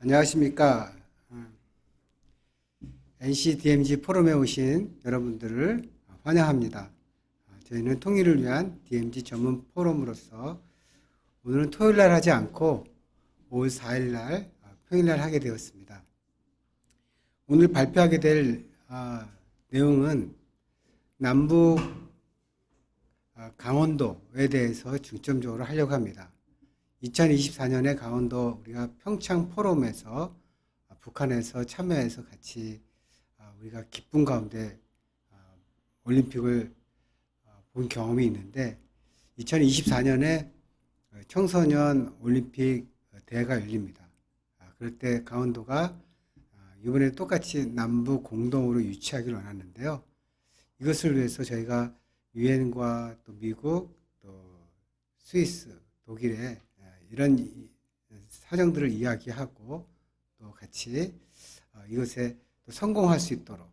안녕하십니까. NCDMZ 포럼에 오신 여러분들을 환영합니다. 저희는 통일을 위한 DMZ 전문 포럼으로서 오늘은 토요일날 하지 않고 5월 4일날 평일날 하게 되었습니다. 오늘 발표하게 될 내용은 남북 강원도에 대해서 중점적으로 하려고 합니다. 2024년에 강원도 우리가 평창 포럼에서 북한에서 참여해서 같이 우리가 기쁨 가운데 올림픽을 본 경험이 있는데 2024년에 청소년 올림픽 대회가 열립니다. 그럴 때 강원도가 이번에 똑같이 남북 공동으로 유치하기를 원하는데요. 이것을 위해서 저희가 유엔과 또 미국 또 스위스 독일에 이런 사정들을 이야기하고 또 같이 이것에 또 성공할 수 있도록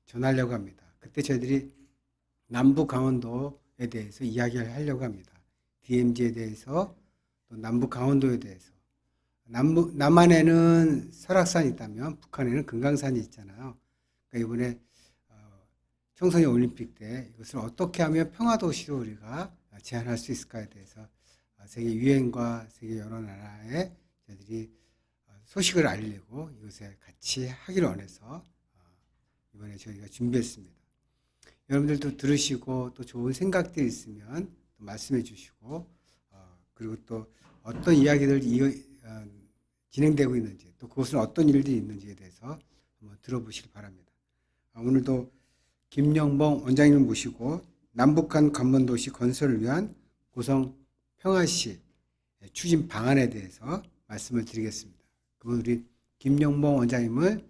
전하려고 합니다. 그때 저희들이 남북 강원도에 대해서 이야기를 하려고 합니다. DMZ에 대해서 또 남북 강원도에 대해서 남한에는 설악산이 있다면 북한에는 금강산이 있잖아요. 그러니까 이번에 청소년 올림픽 때 이것을 어떻게 하면 평화도시로 우리가 제안할 수 있을까에 대해서 세계 유엔과 세계 여러 나라에 저희들이 소식을 알리고 이것에 같이 하기를 원해서 이번에 저희가 준비했습니다. 여러분들도 들으시고 또 좋은 생각들이 있으면 또 말씀해 주시고 그리고 또 어떤 이야기들이 진행되고 있는지 또 그것은 어떤 일들이 있는지에 대해서 한번 들어보시기 바랍니다. 오늘도 김영봉 원장님을 모시고 남북한 관문도시 건설을 위한 고성 평화시 추진 방안에 대해서 말씀을 드리겠습니다. 그럼 우리 김영봉 원장님을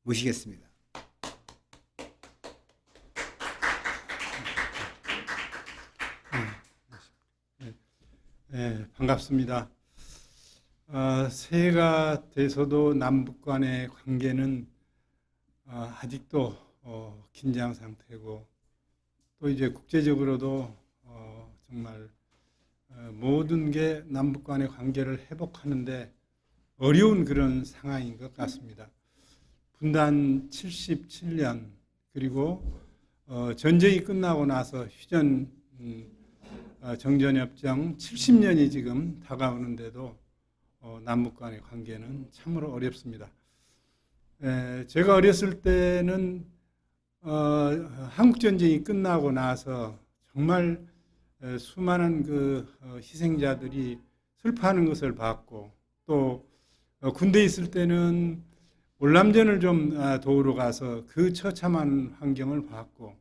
모시겠습니다. 네, 반갑습니다. 새해가 돼서도 남북 간의 관계는 아직도 긴장 상태고 또 이제 국제적으로도 정말 모든 게 남북 간의 관계를 회복하는데 어려운 그런 상황인 것 같습니다. 분단 77년 그리고 전쟁이 끝나고 나서 휴전 정전협정 70년이 지금 다가오는데도 남북 간의 관계는 참으로 어렵습니다. 제가 어렸을 때는 한국전쟁이 끝나고 나서 정말 수많은 그 희생자들이 슬퍼하는 것을 봤고 또 군대에 있을 때는 월남전을 좀 도우러 가서 그 처참한 환경을 봤고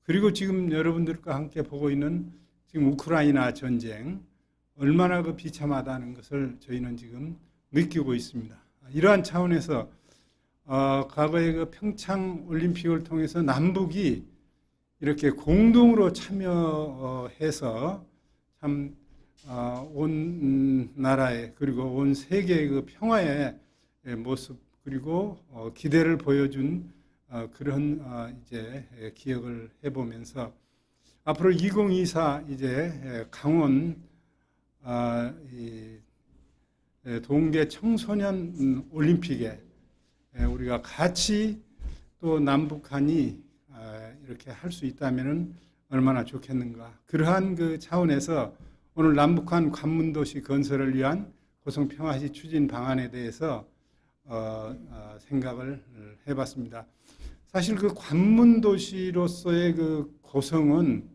그리고 지금 여러분들과 함께 보고 있는 지금 우크라이나 전쟁 얼마나 그 비참하다는 것을 저희는 지금 느끼고 있습니다. 이러한 차원에서 과거의 그 평창 올림픽을 통해서 남북이 이렇게 공동으로 참여해서 참 온 나라의 그리고 온 세계의 그 평화의 모습 그리고 기대를 보여준 그런 이제 기억을 해보면서 앞으로 2024 이제 강원 동계 청소년 올림픽에 우리가 같이 또 남북한이 이렇게 할 수 있다면 얼마나 좋겠는가. 그러한 그 차원에서 오늘 남북한 관문도시 건설을 위한 고성평화시 추진 방안에 대해서 생각을 해봤습니다. 사실 그 관문도시로서의 그 고성은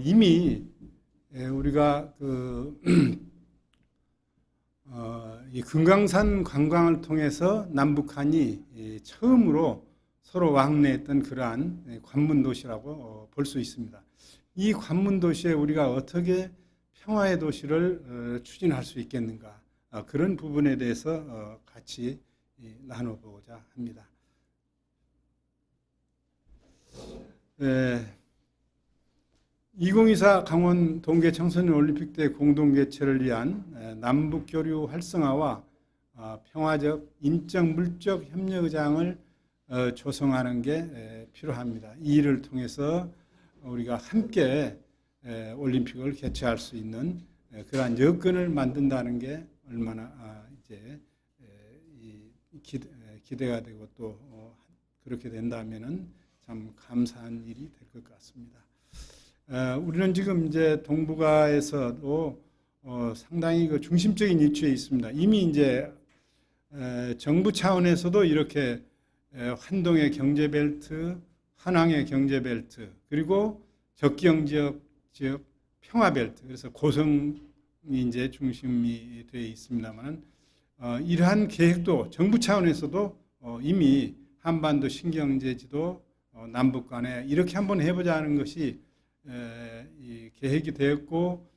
이미 우리가 그 이 금강산 관광을 통해서 남북한이 처음으로 서로 왕래했던 그러한 관문도시라고 볼 수 있습니다. 이 관문도시에 우리가 어떻게 평화의 도시를 추진할 수 있겠는가 그런 부분에 대해서 같이 나눠보고자 합니다. 2024 강원 동계 청소년 올림픽 때 공동 개최를 위한 남북 교류 활성화와 평화적 인적 물적 협력의장을 조성하는 게 필요합니다. 이 일을 통해서 우리가 함께 올림픽을 개최할 수 있는 그러한 여건을 만든다는 게 얼마나 이제 기대가 되고 또 그렇게 된다면은 참 감사한 일이 될 것 같습니다. 우리는 지금 이제 동북아에서도 상당히 그 중심적인 위치에 있습니다. 이미 이제 정부 차원에서도 이렇게 환동의 경제벨트, 한항의 경제벨트, 그리고 적경지역 평화벨트, 그래서 고성이 이제 중심이 되어 있습니다만, 이러한 계획도 정부 차원에서도 이미 한반도 신경제지도 남북 간에 이렇게 한번 해보자 하는 것이 이 계획이 되었고,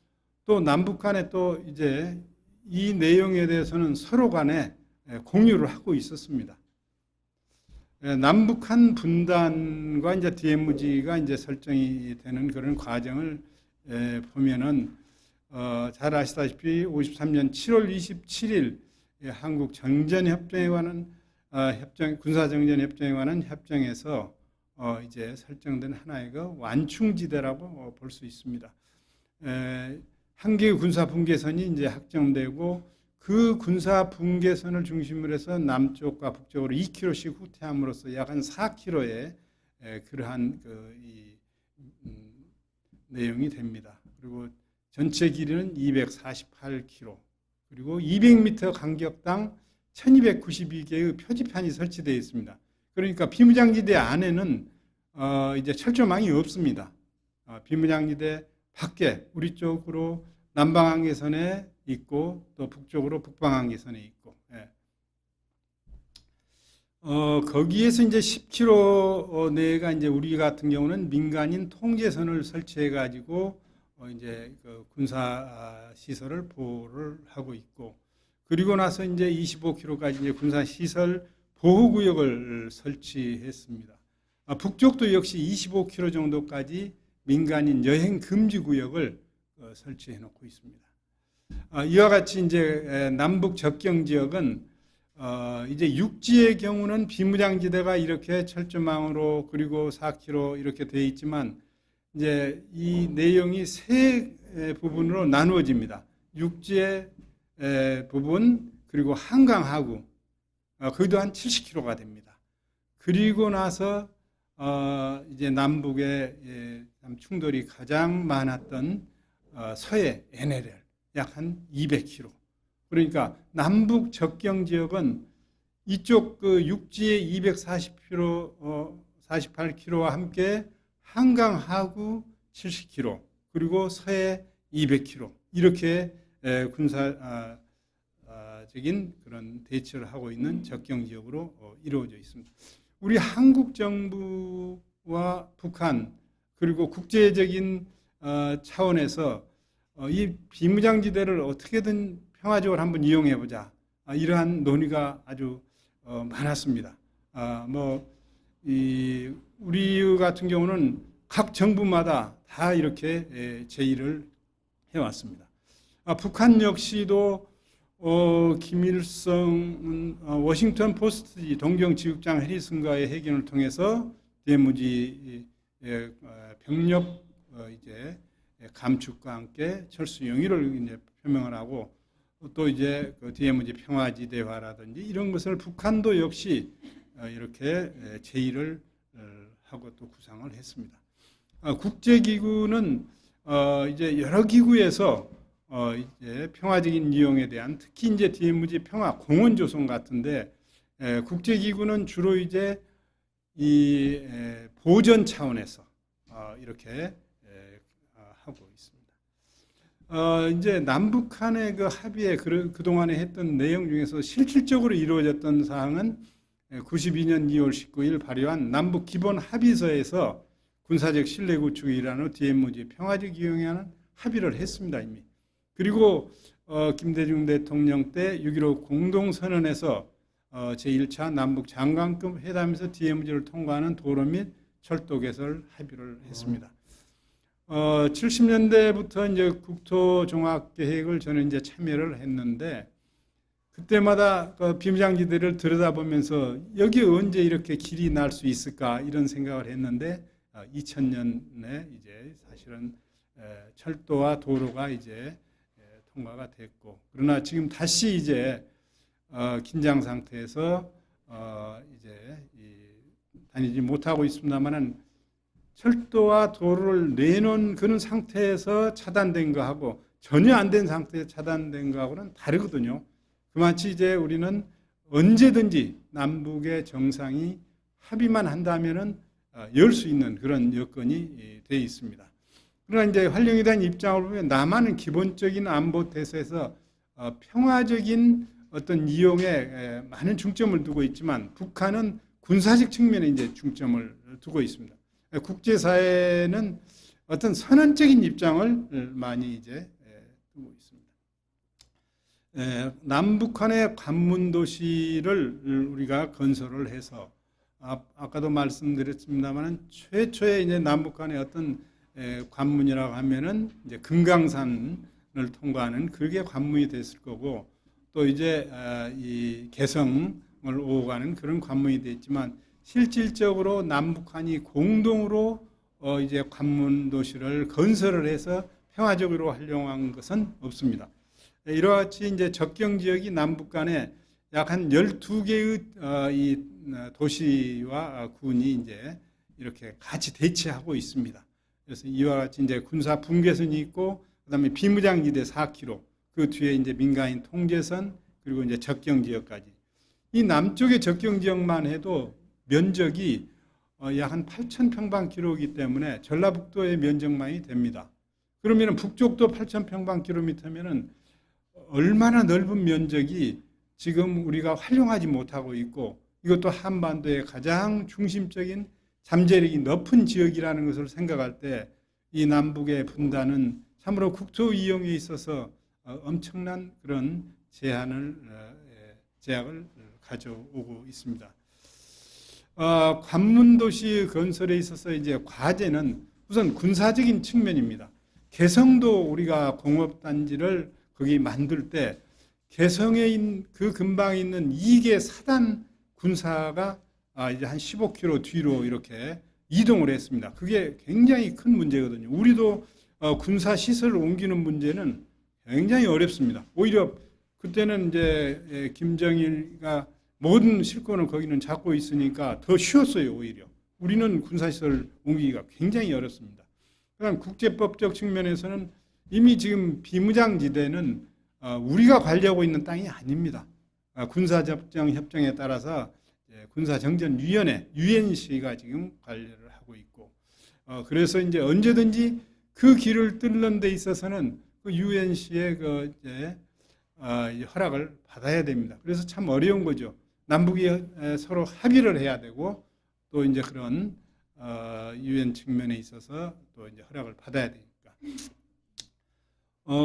또 남북 간에 또 이제 이 내용에 대해서는 서로 간에 공유를 하고 있었습니다. 남북한 분단과 이제 DMZ가 이제 설정이 되는 그런 과정을 보면은 잘 아시다시피 53년 7월 27일 한국 정전협정에 관한 군사정전협정에 관한 협정에서 이제 설정된 하나의 그 완충지대라고 볼 수 있습니다. 한 개의 군사 분계선이 이제 확정되고 그 군사 분계선을 중심으로 해서 남쪽과 북쪽으로 2km씩 후퇴함으로써 약 한 4km의 그러한 내용이 됩니다. 그리고 전체 길이는 248km, 그리고 200m 간격당 1292개의 표지판이 설치되어 있습니다. 그러니까 비무장지대 안에는 이제 철조망이 없습니다. 비무장지대 밖에 우리 쪽으로 남방한계선에 있고 또 북쪽으로 북방한계선에 있고, 거기에서 이제 10km 내가 이제 우리 같은 경우는 민간인 통제선을 설치해 가지고 이제 그 군사 시설을 보호를 하고 있고, 그리고 나서 이제 25km까지 이제 군사 시설 보호구역을 설치했습니다. 북쪽도 역시 25km 정도까지 민간인 여행 금지 구역을 설치해 놓고 있습니다. 이와 같이 이제 남북 접경 지역은 이제 육지의 경우는 비무장지대가 이렇게 철조망으로 그리고 4km 이렇게 되어 있지만, 이제 이 내용이 세 부분으로 나누어집니다. 육지의 부분, 그리고 한강 하구, 거기도 한 70km가 됩니다. 그리고 나서 이제 남북의 충돌이 가장 많았던 서해 NLL 약 한 200km. 그러니까 남북 접경 지역은 이쪽 그 육지의 240km, 48km와 함께 한강 하구 70km, 그리고 서해 200km 이렇게 군사적인 그런 대처를 하고 있는 접경 지역으로 이루어져 있습니다. 우리 한국 정부와 북한 그리고 국제적인 차원에서 이 비무장지대를 어떻게든 평화적으로 한번 이용해 보자, 이러한 논의가 아주 많았습니다. 우리 같은 경우는 각 정부마다 다 이렇게 제의를 해왔습니다. 북한 역시도 김일성 워싱턴 포스트 동경 지국장 해리슨과의 회견을 통해서 DMZ 병력 이제 감축과 함께 철수 용의를 이제 표명을 하고, 또 이제 그 DMZ 평화지대화라든지 이런 것을 북한도 역시 이렇게 제의를 하고 또 구상을 했습니다. 국제기구는 이제 여러 기구에서 이제 평화적인 이용에 대한, 특히 이제 DMZ 평화 공원 조성 같은데, 국제기구는 주로 이제 이 보전 차원에서 이렇게 하고 있습니다. 이제 남북한의 그 합의에 그동안에 했던 내용 중에서 실질적으로 이루어졌던 사항은 92년 2월 19일 발의한 남북 기본 합의서에서 군사적 신뢰 구축의 일환으로 DMZ 평화적 이용에 하는 합의를 했습니다, 이미. 그리고 김대중 대통령 때 6.15 공동선언에서 제1차 남북 장관급 회담에서 DMZ를 통과하는 도로 및 철도 개설 합의를 했습니다. 70년대부터 이제 국토종합계획을 저는 이제 참여를 했는데, 그때마다 그 비무장지대를 들여다보면서 여기 언제 이렇게 길이 날 수 있을까 이런 생각을 했는데, 2000년에 이제 사실은 철도와 도로가 이제 통과가 됐고, 그러나 지금 다시 이제 긴장 상태에서 이제 다니지 못하고 있습니다만은 철도와 도로를 내놓은 그런 상태에서 차단된 거하고 전혀 안 된 상태에서 차단된 거하고는 다르거든요. 그만치 이제 우리는 언제든지 남북의 정상이 합의만 한다면은 열 수 있는 그런 여건이 되어 있습니다. 그러나 이제 활용에 대한 입장을 보면 남한은 기본적인 안보 태세에서 평화적인 어떤 이용에 많은 중점을 두고 있지만 북한은 군사적 측면에 이제 중점을 두고 있습니다. 국제사회는 어떤 선언적인 입장을 많이 이제 두고 있습니다. 남북한의 관문 도시를 우리가 건설을 해서 아까도 말씀드렸습니다만 최초의 이제 남북한의 어떤 관문이라고 하면은 이제 금강산을 통과하는 그게 관문이 됐을 거고 또 이제 이 개성을 오고 가는 그런 관문이 됐지만 실질적으로 남북한이 공동으로 이제 관문 도시를 건설을 해서 평화적으로 활용한 것은 없습니다. 이와 같이 이제 접경 지역이 남북 간에 약 한 12개의 이 도시와 군이 이제 이렇게 같이 대치하고 있습니다. 그래서 이와 같이 이제 군사 분계선이 있고 그다음에 비무장지대 4km, 그 뒤에 이제 민간인 통제선 그리고 이제 접경 지역까지. 이 남쪽의 접경 지역만 해도 면적이 약 한 8,000평방킬로이기 때문에 전라북도의 면적만이 됩니다. 그러면 북쪽도 8,000평방킬로미터면은 얼마나 넓은 면적이 지금 우리가 활용하지 못하고 있고 이것도 한반도의 가장 중심적인 잠재력이 높은 지역이라는 것을 생각할 때 이 남북의 분단은 참으로 국토 이용에 있어서 엄청난 그런 제약을 가져오고 있습니다. 관문도시 건설에 있어서 이제 과제는 우선 군사적인 측면입니다. 개성도 우리가 공업단지를 거기 만들 때 개성에 그 근방에 있는 2개 사단 군사가 이제 한 15km 뒤로 이렇게 이동을 했습니다. 그게 굉장히 큰 문제거든요. 우리도 군사 시설을 옮기는 문제는 굉장히 어렵습니다. 오히려 그때는 이제 김정일가 모든 실권을 거기는 잡고 있으니까 더 쉬웠어요. 오히려 우리는 군사시설 옮기기가 굉장히 어렵습니다. 그다음 국제법적 측면에서는 이미 지금 비무장지대는 우리가 관리하고 있는 땅이 아닙니다. 군사접경 협정에 따라서 군사정전위원회 UNC가 지금 관리를 하고 있고, 그래서 이제 언제든지 그 길을 뚫는 데 있어서는 그 UNC의 그 이제 허락을 받아야 됩니다. 그래서 참 어려운 거죠. 남북이 서로 합의를 해야 되고 또 이제 그런 UN 측면에 있어서 또 이제 허락을 받아야 되니까.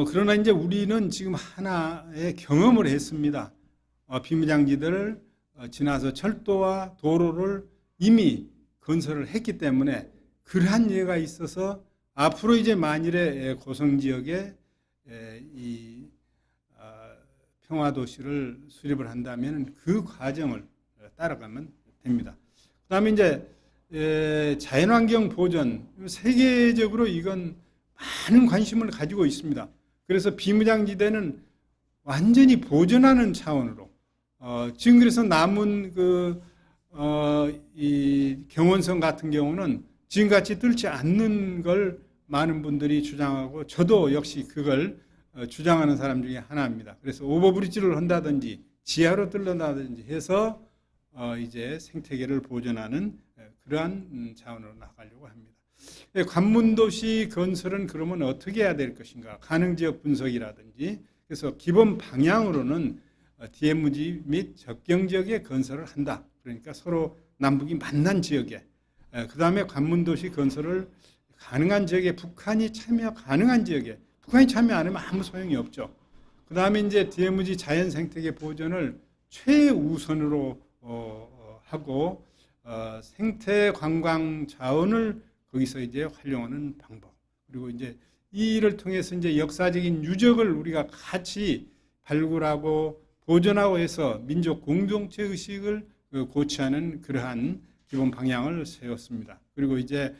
그러나 이제 우리는 지금 하나의 경험을 했습니다. 비무장지대를 지나서 철도와 도로를 이미 건설을 했기 때문에 그러한 예가 있어서 앞으로 이제 만일에 고성 지역에 이 평화도시를 수립을 한다면 그 과정을 따라가면 됩니다. 그다음에 이제 자연환경 보존, 세계적으로 이건 많은 관심을 가지고 있습니다. 그래서 비무장지대는 완전히 보존하는 차원으로 지금 그래서 남은 이 경원선 같은 경우는 지금같이 뚫지 않는 걸 많은 분들이 주장하고 저도 역시 그걸 주장하는 사람 중에 하나입니다. 그래서 오버브리지를 한다든지 지하로 뚫는다든지 해서 이제 생태계를 보존하는 그러한 차원으로 나가려고 합니다. 관문도시 건설은 그러면 어떻게 해야 될 것인가? 가능지역 분석이라든지 그래서 기본 방향으로는 DMZ 및 접경지역에 건설을 한다. 그러니까 서로 남북이 만난 지역에 그 다음에 관문도시 건설을 가능한 지역에 북한이 참여 가능한 지역에 북한이 참여 안 하면 아무 소용이 없죠. 그 다음에 이제 DMZ 자연생태계 보존을 최우선으로 하고 생태 관광 자원을 거기서 이제 활용하는 방법 그리고 이제 이 일을 통해서 이제 역사적인 유적을 우리가 같이 발굴하고 보존하고 해서 민족 공동체 의식을 고취하는 그러한 기본 방향을 세웠습니다. 그리고 이제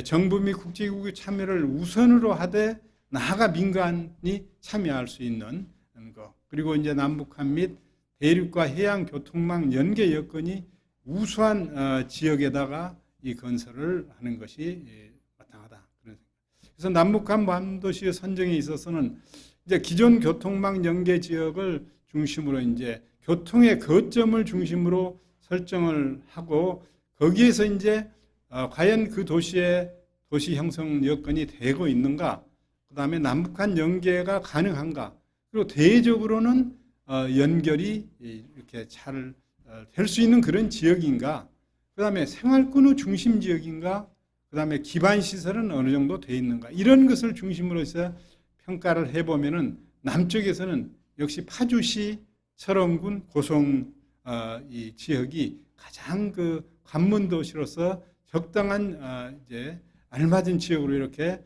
정부 및 국제기구의 참여를 우선으로 하되 나아가 민간이 참여할 수 있는 것 그리고 이제 남북한 및 대륙과 해양 교통망 연계 여건이 우수한 지역에다가 이 건설을 하는 것이 마땅하다. 그래서 남북 한반도시의 선정에 있어서는 이제 기존 교통망 연계 지역을 중심으로 이제 교통의 거점을 중심으로 설정을 하고 거기에서 이제 과연 그 도시의 도시 형성 여건이 되고 있는가, 그 다음에 남북한 연계가 가능한가, 그리고 대외적으로는 연결이 이렇게 잘 될 수 있는 그런 지역인가, 그 다음에 생활권의 중심 지역인가, 그 다음에 기반 시설은 어느 정도 돼 있는가, 이런 것을 중심으로 해서 평가를 해보면은 남쪽에서는 역시 파주시, 철원군, 고성 이 지역이 가장 그 관문 도시로서 적당한 이제 알맞은 지역으로 이렇게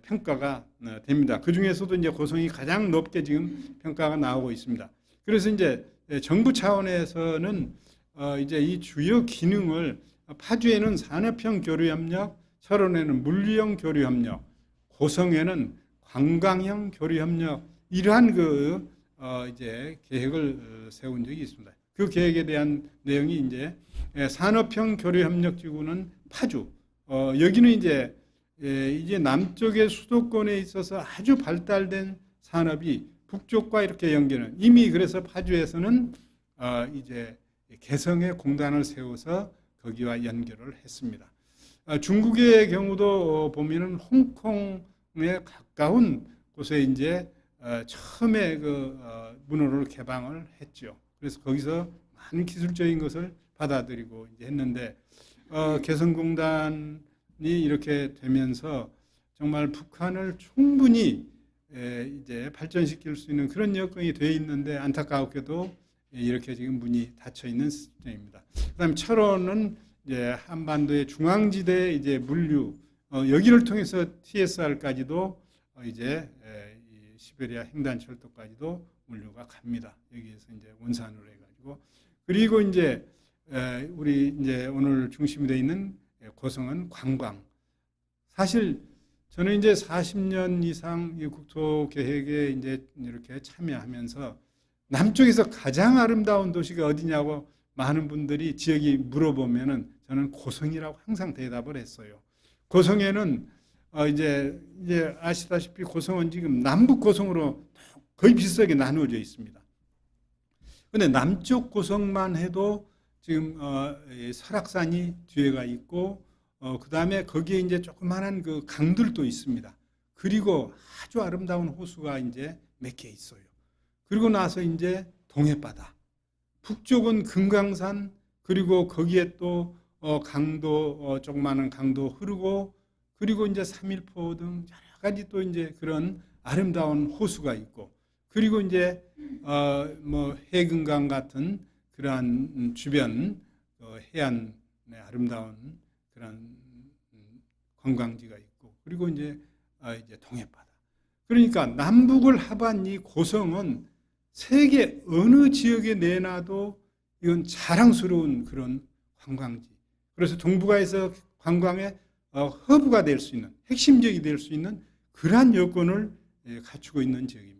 평가가 됩니다. 그 중에서도 이제 고성이 가장 높게 지금 평가가 나오고 있습니다. 그래서 이제 정부 차원에서는 이제 이 주요 기능을 파주에는 산업형 교류협력, 철원에는 물리형 교류협력, 고성에는 관광형 교류협력, 이러한 그 이제 계획을 세운 적이 있습니다. 그 계획에 대한 내용이 이제 산업형 교류협력지구는 파주. 여기는 이제 남쪽의 수도권에 있어서 아주 발달된 산업이 북쪽과 이렇게 연결은 이미 그래서 파주에서는 이제 개성의 공단을 세워서 거기와 연결을 했습니다. 중국의 경우도 보면은 홍콩에 가까운 곳에 이제 처음에 그 문호를 개방을 했죠. 그래서 거기서 많은 기술적인 것을 받아들이고 이제 했는데 개성공단이 이렇게 되면서 정말 북한을 충분히 이제 발전시킬 수 있는 그런 여건이 되어 있는데 안타깝게도 이렇게 지금 문이 닫혀 있는 시점입니다. 그다음에 철원은 이제 한반도의 중앙지대 이제 물류 여기를 통해서 TSR까지도 이제 시베리아 횡단철도까지도 물류가 갑니다. 여기에서 이제 원산으로 해가지고 그리고 이제 우리 이제 오늘 중심이 되어 있는 고성은 관광. 사실 저는 이제 40년 이상 이 국토 계획에 이제 이렇게 참여하면서 남쪽에서 가장 아름다운 도시가 어디냐고 많은 분들이 지역이 물어보면은 저는 고성이라고 항상 대답을 했어요. 고성에는 이제 아시다시피 고성은 지금 남북 고성으로 거의 비슷하게 나누어져 있습니다. 그런데 남쪽 고성만 해도 지금 설악산이 뒤에가 있고 그 다음에 거기에 이제 조그마한 그 강들도 있습니다. 그리고 아주 아름다운 호수가 이제 몇 개 있어요. 그리고 나서 이제 동해바다. 북쪽은 금강산, 그리고 거기에 또 강도 조그마한 강도 흐르고, 그리고 이제 삼일포 등 여러 가지 또 이제 그런 아름다운 호수가 있고, 그리고 이제 뭐 해금강 같은 그러한 주변 해안의 아름다운 그런 관광지가 있고, 그리고 이제 동해바다. 그러니까 남북을 합한 이 고성은 세계 어느 지역에 내놔도 이건 자랑스러운 그런 관광지. 그래서 동북아에서 관광의 허브가 될 수 있는, 핵심 지역이 될 수 있는 그러한 여건을 갖추고 있는 지역입니다.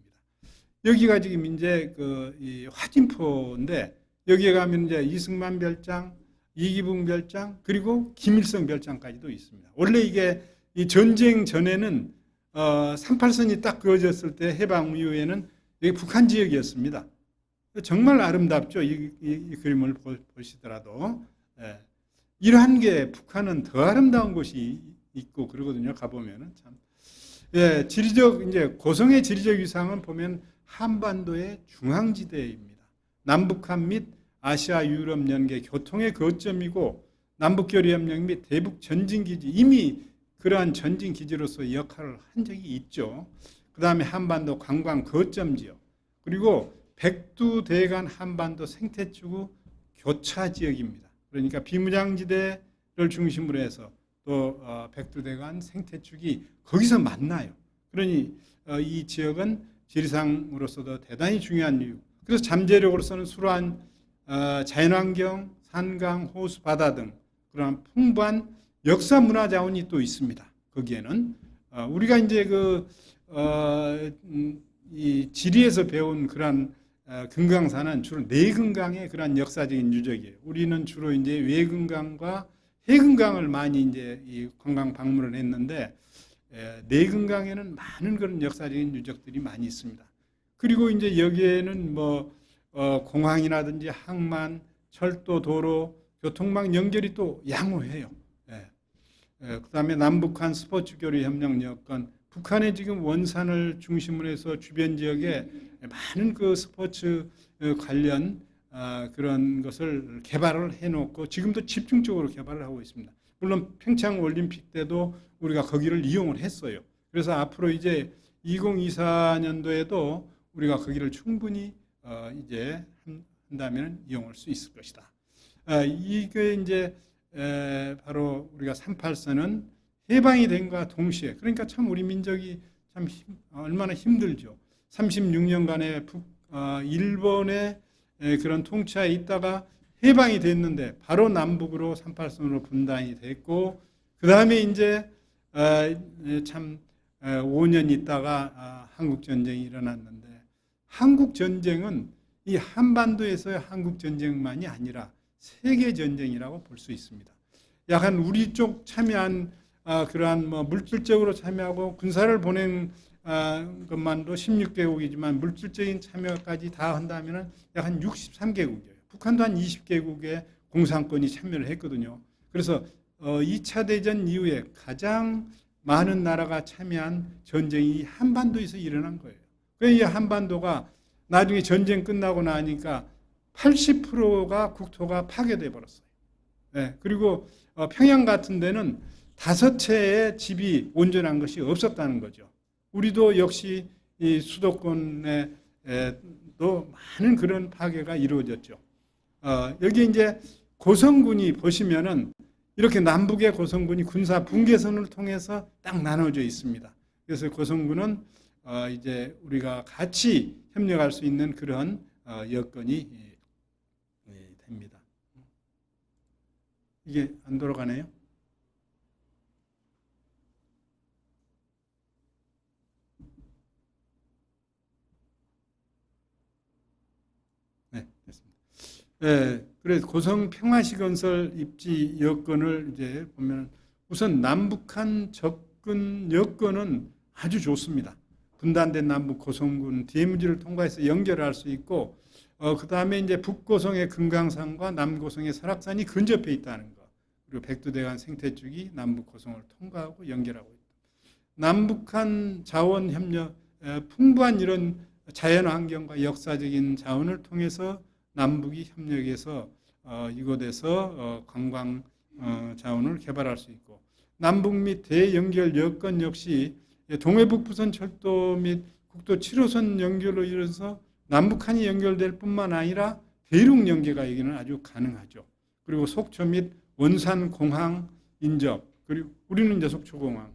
여기가 지금 이제 이 화진포인데, 여기에 가면 이제 이승만 별장, 이기붕 별장, 그리고 김일성 별장까지도 있습니다. 원래 이게 이 전쟁 전에는 38선이 딱 그어졌을 때 해방 이후에는 여기 북한 지역이었습니다. 정말 아름답죠. 이 그림을 보시더라도. 이러한 게 북한은 더 아름다운 곳이 있고 그러거든요. 가보면은 참. 지리적, 이제 고성의 지리적 위상은 보면 한반도의 중앙지대입니다. 남북한 및 아시아 유럽 연계 교통의 거점이고, 남북교류협력 및 대북 전진기지, 이미 그러한 전진기지로서 역할을 한 적이 있죠. 그 다음에 한반도 관광 거점 지역, 그리고 백두대간 한반도 생태축의 교차 지역입니다. 그러니까 비무장지대를 중심으로 해서 또 백두대간 생태축이 거기서 만나요. 그러니 이 지역은 지리상으로서도 대단히 중요한 이유. 그래서 잠재력으로서는 수로한 자연환경, 산강, 호수, 바다 등 그런 풍부한 역사 문화 자원이 또 있습니다. 거기에는 우리가 이제 이 지리에서 배운 그런 금강산은 주로 내금강의 그런 역사적인 유적이에요. 우리는 주로 이제 외금강과 해금강을 많이 이제 이 관광 방문을 했는데 내금강에는 많은 그런 역사적인 유적들이 많이 있습니다. 그리고 이제 여기에는 뭐 공항이라든지 항만, 철도, 도로, 교통망 연결이 또 양호해요. 그다음에 남북한 스포츠 교류 협력 여건, 북한의 지금 원산을 중심으로 해서 주변 지역에 많은 그 스포츠 관련 그런 것을 개발을 해놓고 지금도 집중적으로 개발을 하고 있습니다. 물론 평창 올림픽 때도 우리가 거기를 이용을 했어요. 그래서 앞으로 이제 2024년도에도 우리가 거기를 충분히 이제 한다면 이용할 수 있을 것이다. 이게 이제 바로 우리가 38선은 해방이 된과 동시에, 그러니까 참 우리 민족이 참 얼마나 힘들죠. 36년간의 일본의 그런 통치하에 있다가 해방이 됐는데 바로 남북으로 38선으로 분단이 됐고, 그 다음에 이제 참 5년 있다가 한국 전쟁이 일어났는데, 한국 전쟁은 이 한반도에서의 한국 전쟁만이 아니라 세계 전쟁이라고 볼 수 있습니다. 약간 우리 쪽 참여한 그러한 뭐 물질적으로 참여하고 군사를 보낸 것만도 16개국이지만 물질적인 참여까지 다 한다면 약 한 63개국이에요. 북한도 한 20개국의 공산권이 참여를 했거든요. 그래서 2차 대전 이후에 가장 많은 나라가 참여한 전쟁이 한반도에서 일어난 거예요. 그래서 이 한반도가 나중에 전쟁 끝나고 나니까 80%가 국토가 파괴돼 버렸어요. 그리고 평양 같은 데는 5채의 집이 온전한 것이 없었다는 거죠. 우리도 역시 이 수도권에도 많은 그런 파괴가 이루어졌죠. 여기 이제 고성군이 보시면은 이렇게 남북의 고성군이 군사 분계선을 통해서 딱 나눠져 있습니다. 그래서 고성군은 이제 우리가 같이 협력할 수 있는 그런 여건이 됩니다. 이게 안 돌아가네요. 네, 됐습니다. 그래서 고성 평화시 건설 입지 여건을 이제 보면 우선 남북한 접근 여건은 아주 좋습니다. 분단된 남북 고성군 DMZ를 통과해서 연결할 수 있고, 그 다음에 이제 북고성의 금강산과 남고성의 설악산이 근접해 있다는 거. 그리고 백두대간 생태축이 남북고성을 통과하고 연결하고 있다. 남북한 자원 협력, 풍부한 이런 자연 환경과 역사적인 자원을 통해서 남북이 협력해서 이곳에서 관광 자원을 개발할 수 있고, 남북 및 대연결 여건 역시 동해북부선 철도 및 국도 7호선 연결로 이뤄서 남북한이 연결될 뿐만 아니라 대륙 연계가 여기는 아주 가능하죠. 그리고 속초 및 원산 공항 인접, 그리고 우리는 이제 속초공항,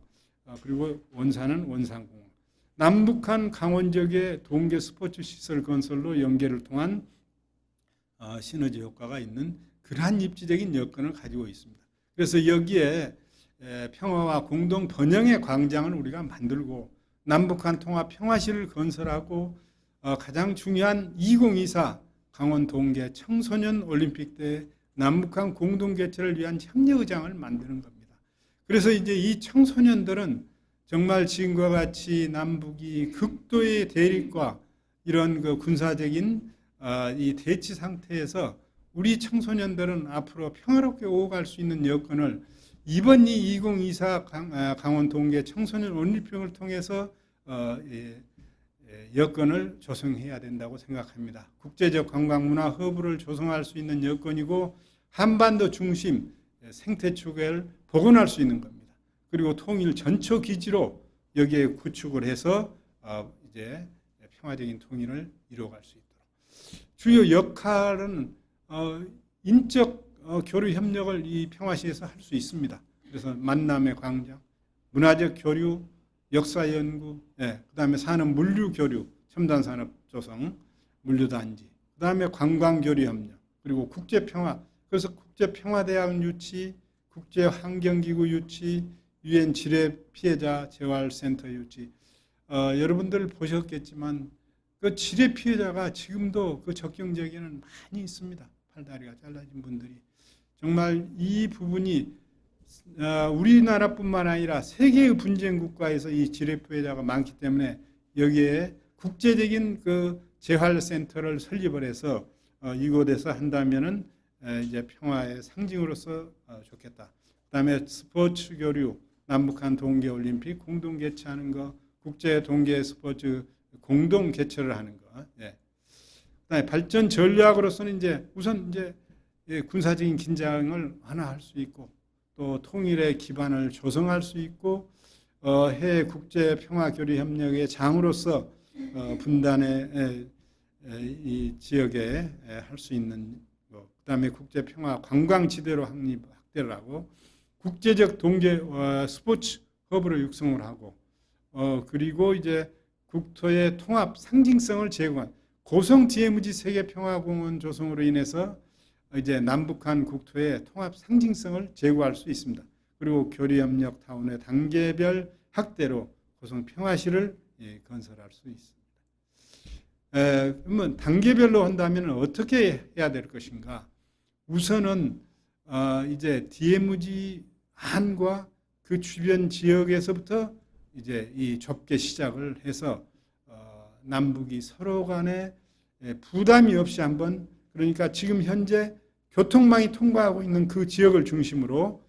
그리고 원산은 원산공항. 남북한 강원 지역의 동계 스포츠 시설 건설로 연계를 통한 시너지 효과가 있는 그러한 입지적인 여건을 가지고 있습니다. 그래서 여기에 평화와 공동 번영의 광장을 우리가 만들고 남북한 통합 평화시를 건설하고 가장 중요한 2024 강원 동계 청소년 올림픽 때 남북한 공동 개최를 위한 협력의장을 만드는 겁니다. 그래서 이제 이 청소년들은 정말 지금과 같이 남북이 극도의 대립과 이런 그 군사적인 이 대치 상태에서 우리 청소년들은 앞으로 평화롭게 오갈 수 있는 여건을 이번 이 2024 강원 동계 청소년 올림픽을 통해서 여건을 조성해야 된다고 생각합니다. 국제적 관광문화 허브를 조성할 수 있는 여건이고, 한반도 중심 생태축을 복원할 수 있는 겁니다. 그리고 통일 전초 기지로 여기에 구축을 해서 이제 평화적인 통일을 이루어갈 수 있도록. 주요 역할은 인적 교류 협력을 이 평화시에서 할 수 있습니다. 그래서 만남의 광장, 문화적 교류, 역사 연구, 그다음에 산업 물류 교류, 첨단 산업 조성, 물류단지, 그다음에 관광 교류 협력, 그리고 국제 평화. 그래서 국제 평화 대학 유치, 국제 환경 기구 유치, 유엔 지뢰 피해자 재활 센터 유치. 여러분들 보셨겠지만 그 지뢰 피해자가 지금도 그 접경 지역에는 많이 있습니다. 팔다리가 잘라진 분들이. 정말 이 부분이 우리나라뿐만 아니라 세계의 분쟁 국가에서 이 지뢰 피해자가 많기 때문에 여기에 국제적인 그 재활센터를 설립을 해서 이곳에서 한다면은 이제 평화의 상징으로서 좋겠다. 그다음에 스포츠 교류, 남북한 동계올림픽 공동 개최하는 거, 국제 동계 스포츠 공동 개최를 하는 거. 예. 그다음에 발전 전략으로서는 이제 우선 이제 군사적인 긴장을 완화할 수 있고 또 통일의 기반을 조성할 수 있고 해외 국제 평화 교류 협력의 장으로서 분단의 이 지역에 할 수 있는 거. 그다음에 국제 평화 관광 지대로 확대를 하고 국제적 동계 스포츠 허브를 육성을 하고 그리고 이제 국토의 통합 상징성을 제공한 고성 DMZ 세계평화공원 조성으로 인해서 이제 남북한 국토의 통합 상징성을 제고할 수 있습니다. 그리고 교류협력 타운의 단계별 확대로 고성 평화시를 건설할 수 있습니다. 그러면 단계별로 한다면 어떻게 해야 될 것인가? 우선은 이제 DMZ 안과 그 주변 지역에서부터 이제 이 좁게 시작을 해서 남북이 서로 간에 부담이 없이 한번 그러니까 지금 현재 교통망이 통과하고 있는 그 지역을 중심으로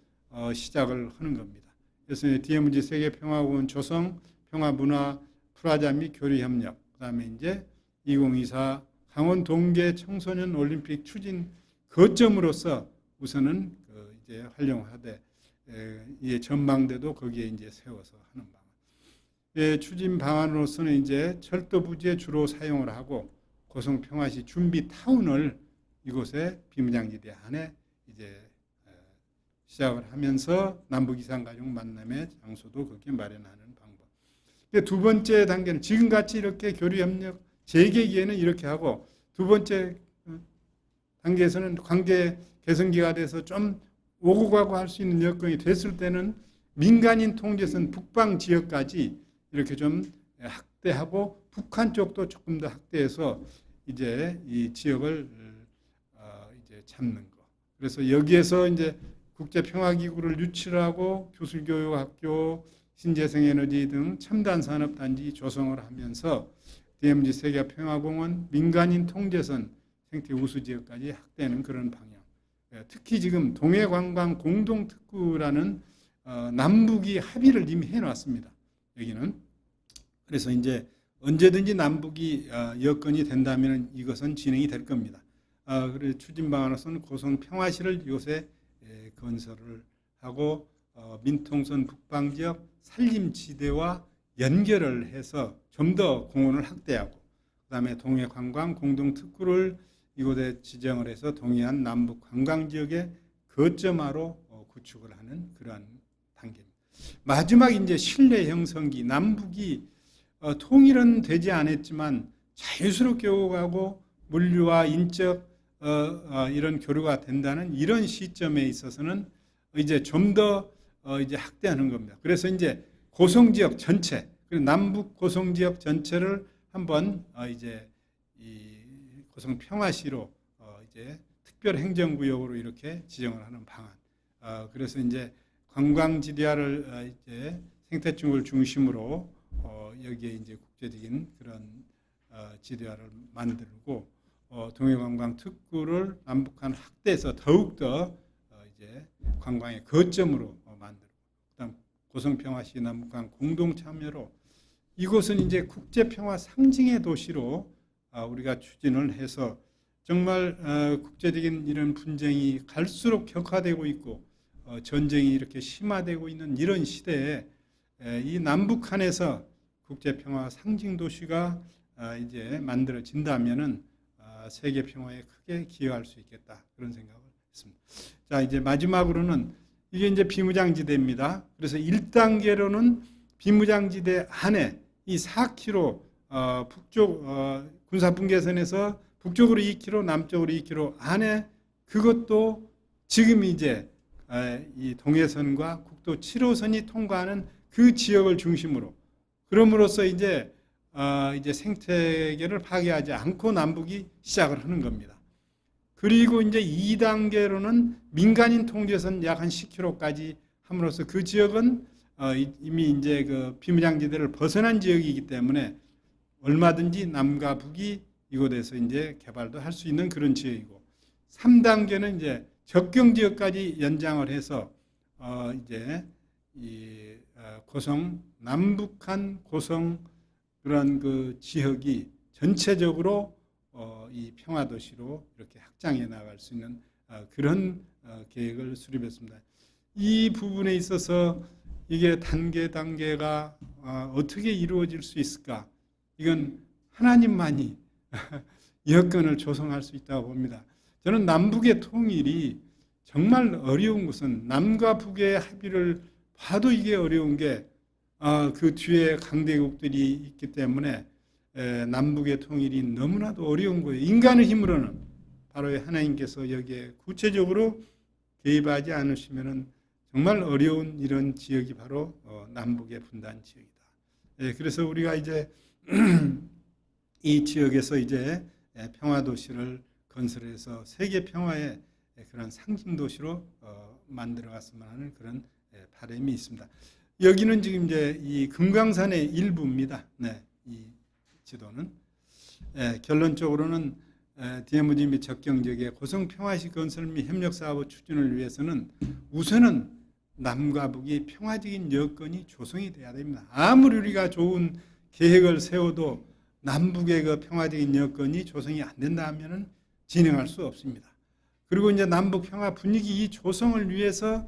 시작을 하는 겁니다. 그래서 DMZ 세계평화공원 조성, 평화문화 프라자 및 교류협력, 그다음에 이제 2024 강원 동계 청소년 올림픽 추진 거점으로서 우선은 이제 활용하되 이 전망대도 거기에 이제 세워서 하는 방안. 추진 방안으로서는 이제 철도 부지에 주로 사용을 하고 고성 평화시 준비 타운을 이곳에 비무장지대 안에 이제 시작을 하면서 남북 이산 가족 만남의 장소도 거기에 마련하는 방법. 두 번째 단계는 지금같이 이렇게 교류 협력 재개기에는 이렇게 하고 두 번째 단계에서는 관계 개선기가 돼서 좀 오고 가고 할 수 있는 여건이 됐을 때는 민간인 통제선 북방 지역까지 이렇게 좀 확대하고 북한 쪽도 조금 더 확대해서 이제 이 지역을 이제 잡는 거. 그래서 여기에서 이제 국제평화기구를 유치하고 교술교육학교, 신재생에너지 등 첨단산업단지 조성을 하면서 DMZ 세계평화공원, 민간인 통제선, 생태 우수지역까지 확대하는 그런 방향. 특히 지금 동해관광 공동특구라는 남북이 합의를 이미 해놨습니다. 여기는. 그래서 이제 언제든지 남북이 여건이 된다면 이것은 진행이 될 겁니다. 그래서 추진 방안으로서는 고성 평화시를 이곳에 건설을 하고 민통선 북방지역 산림지대와 연결을 해서 좀 더 공원을 확대하고 그다음에 동해관광 공동특구를 이곳에 지정을 해서 동해안 남북 관광지역의 거점화로 구축을 하는 그러한 단계입니다. 마지막 이제 신뢰 형성기 남북이 통일은 되지 않았지만 자유스럽게 오가고 물류와 인적 이런 교류가 된다는 이런 시점에 있어서는 이제 좀 더 이제 확대하는 겁니다. 그래서 이제 고성 지역 전체, 남북 고성 지역 전체를 한번 이제 이 고성 평화시로 이제 특별 행정구역으로 이렇게 지정을 하는 방안. 그래서 이제 관광지대화를 이제 생태축을 중심으로 여기에 이제 국제적인 그런 지대화를 만들고 동해관광 특구를 남북한 확대해서 더욱더 이제 관광의 거점으로 만들고 그다음 고성평화시 남북한 공동 참여로 이곳은 이제 국제평화 상징의 도시로 우리가 추진을 해서 정말 국제적인 이런 분쟁이 갈수록 격화되고 있고 전쟁이 이렇게 심화되고 있는 이런 시대에 이 남북한에서 국제평화 상징 도시가 이제 만들어진다면은 세계 평화에 크게 기여할 수 있겠다 그런 생각을 했습니다. 자 이제 마지막으로는 이게 이제 비무장지대입니다. 그래서 1단계로는 비무장지대 안에 이 4km 북쪽 군사분계선에서 북쪽으로 2km, 남쪽으로 2km 안에 그것도 지금 이제 이 동해선과 국도 7호선이 통과하는 그 지역을 중심으로 그럼으로써 이제 이제 생태계를 파괴하지 않고 남북이 시작을 하는 겁니다. 그리고 이제 2단계로는 민간인 통제선 약 한 10km까지 함으로써 그 지역은 이미 이제 그 비무장지대를 벗어난 지역이기 때문에 얼마든지 남과 북이 이곳에서 이제 개발도 할 수 있는 그런 지역이고, 3단계는 이제 접경 지역까지 연장을 해서 이제 이 고성 남북한 고성 그런 그 지역이 전체적으로 이 평화 도시로 이렇게 확장해 나갈 수 있는 그런 계획을 수립했습니다. 이 부분에 있어서 이게 단계가 어떻게 이루어질 수 있을까? 이건 하나님만이 여건을 조성할 수 있다고 봅니다. 저는 남북의 통일이 정말 어려운 것은 남과 북의 합의를 봐도 이게 어려운 게 그 뒤에 강대국들이 있기 때문에 남북의 통일이 너무나도 어려운 거예요. 인간의 힘으로는 바로 하나님께서 여기에 구체적으로 개입하지 않으시면은 정말 어려운 이런 지역이 바로 남북의 분단 지역이다. 그래서 우리가 이제 이 지역에서 이제 평화 도시를 건설해서 세계 평화의 그런 상징 도시로 만들어갔으면 하는 그런 바람이 있습니다. 여기는 지금 이제 이 금강산의 일부입니다. 네, 이 지도는 결론적으로는 DMZ 및 접경 지역의 고성 평화시 건설 및 협력 사업 추진을 위해서는 우선은 남과 북이 평화적인 여건이 조성이 돼야 됩니다. 아무리 우리가 좋은 계획을 세워도 남북의 그 평화적인 여건이 조성이 안 된다 하면은 진행할 수 없습니다. 그리고 이제 남북 평화 분위기 이 조성을 위해서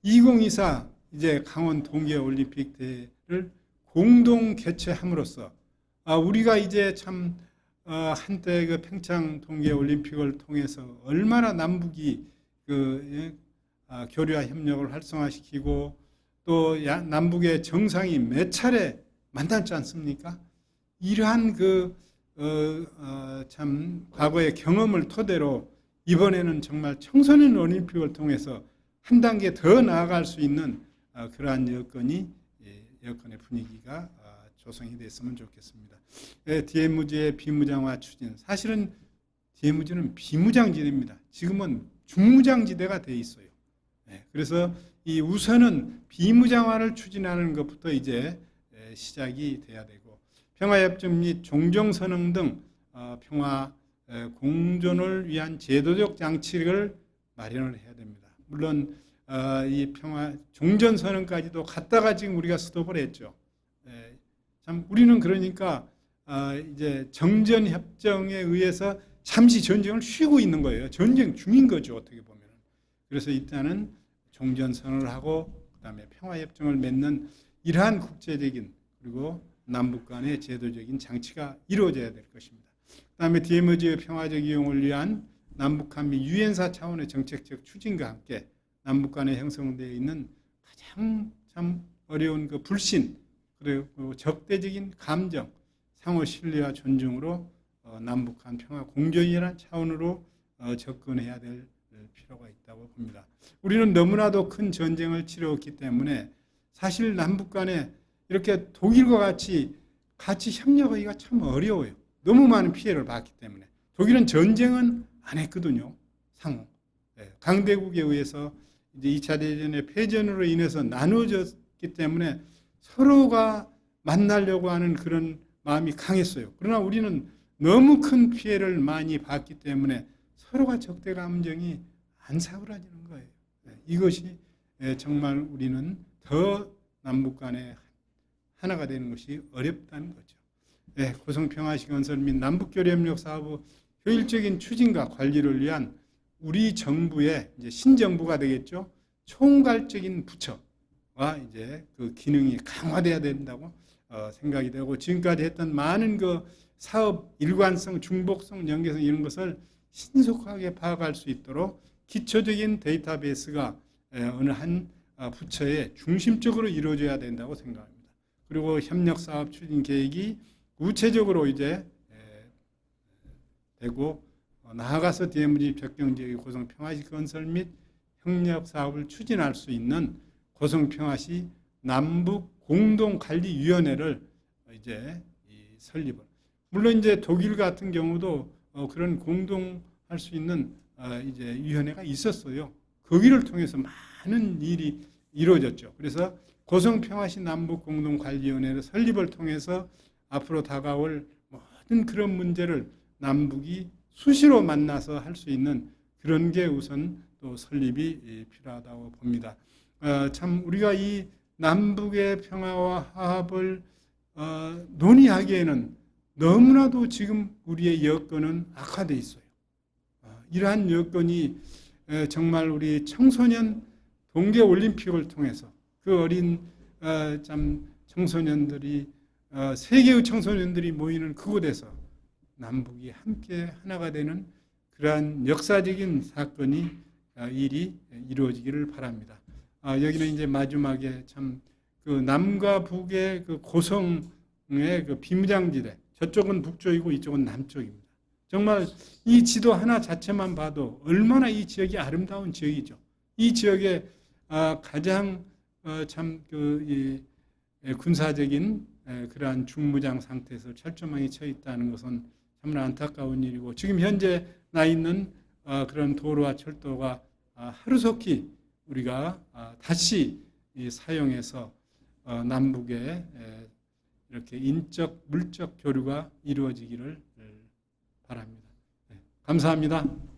2024 이제 강원 동계 올림픽 대회를 공동 개최함으로써 우리가 이제 참 한때 그 평창 동계 올림픽을 통해서 얼마나 남북이 그 교류와 협력을 활성화시키고 또 남북의 정상이 몇 차례 만났지 않습니까? 이러한 참 과거의 경험을 토대로 이번에는 정말 청소년 올림픽을 통해서 한 단계 더 나아갈 수 있는 그러한 여건의 분위기가 조성이 됐으면 좋겠습니다. DMZ의 비무장화 추진, 사실은 DMZ는 비무장지대입니다. 지금은 중무장지대가 돼 있어요. 그래서 이 우선은 비무장화를 추진하는 것부터 이제 시작이 돼야 되고, 평화협정 및 종정선언 등 평화 공존을 위한 제도적 장치를 마련을 해야 됩니다. 물론 이 평화 종전선언까지도 갔다가 지금 우리가 스톱을 했죠. 참 우리는 그러니까 이제 정전협정에 의해서 잠시 전쟁을 쉬고 있는 거예요. 전쟁 중인 거죠, 어떻게 보면. 그래서 일단은 종전선언을 하고 그다음에 평화협정을 맺는 이러한 국제적인 그리고 남북 간의 제도적인 장치가 이루어져야 될 것입니다. 그다음에 DMZ의 평화적 이용을 위한 남북한 및 유엔사 차원의 정책적 추진과 함께 남북 간에 형성되어 있는 가장 참 어려운 그 불신 그리고 적대적인 감정, 상호 신뢰와 존중으로 남북 간 평화 공존이라는 차원으로 접근해야 될 필요가 있다고 봅니다. 우리는 너무나도 큰 전쟁을 치렀기 때문에 사실 남북 간에 이렇게 독일과 같이 협력하기가 참 어려워요. 너무 많은 피해를 봤기 때문에. 독일은 전쟁은 안 했거든요. 상호. 강대국에 의해서 이제 2차 대전의 패전으로 인해서 나누어졌기 때문에 서로가 만나려고 하는 그런 마음이 강했어요. 그러나 우리는 너무 큰 피해를 많이 봤기 때문에 서로가 적대 감정이 안 사그라지는 거예요. 이것이 정말 우리는 더 남북 간에 하나가 되는 것이 어렵다는 거죠. 고성 평화시 건설 및 남북교류 협력 사업의 효율적인 추진과 관리를 위한 우리 정부의 이제 신정부가 되겠죠. 총괄적인 부처와 이제 그 기능이 강화돼야 된다고 생각이 되고, 지금까지 했던 많은 그 사업 일관성, 중복성, 연계성 이런 것을 신속하게 파악할 수 있도록 기초적인 데이터베이스가 어느 한 부처에 중심적으로 이루어져야 된다고 생각합니다. 그리고 협력 사업 추진 계획이 구체적으로 이제 되고 나아가서 DMZ 접경 지역의 고성 평화시 건설 및 협력 사업을 추진할 수 있는 고성 평화시 남북 공동 관리 위원회를 이제 설립을. 물론 이제 독일 같은 경우도 그런 공동할 수 있는 이제 위원회가 있었어요. 거기를 통해서 많은 일이 이루어졌죠. 그래서 고성평화시 남북공동관리위원회를 설립을 통해서 앞으로 다가올 모든 그런 문제를 남북이 수시로 만나서 할 수 있는 그런 게 우선 또 설립이 필요하다고 봅니다. 참 우리가 이 남북의 평화와 화합을 논의하기에는 너무나도 지금 우리의 여건은 악화되어 있어요. 이러한 여건이 정말 우리 청소년 동계올림픽을 통해서 그 어린 참 청소년들이 세계의 청소년들이 모이는 그곳에서 남북이 함께 하나가 되는 그러한 역사적인 사건이 일이 이루어지기를 바랍니다. 여기는 이제 마지막에 참 그 남과 북의 그 고성의 그 비무장지대, 저쪽은 북쪽이고 이쪽은 남쪽입니다. 정말 이 지도 하나 자체만 봐도 얼마나 이 지역이 아름다운 지역이죠. 이 지역에 가장 참 그 군사적인 그러한 중무장 상태에서 철조망이 쳐 있다는 것은 참으로 안타까운 일이고, 지금 현재 나 있는 그런 도로와 철도가 하루속히 우리가 다시 사용해서 남북의 이렇게 인적 물적 교류가 이루어지기를 바랍니다. 감사합니다.